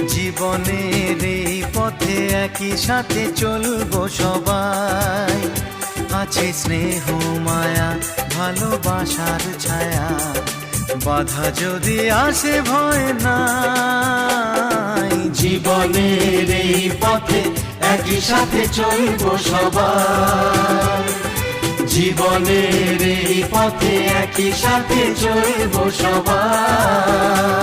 জীবনের এই পথে একই সাথে চলবো সবাই। আছে স্নেহ মায়া ভালোবাসার ছায়া, বাধা যদি আসে ভয় নাই। জীবনের এই পথে একই সাথে চলবো সবাই। জীবনের এই পথে একই সাথে চলবো সবাই।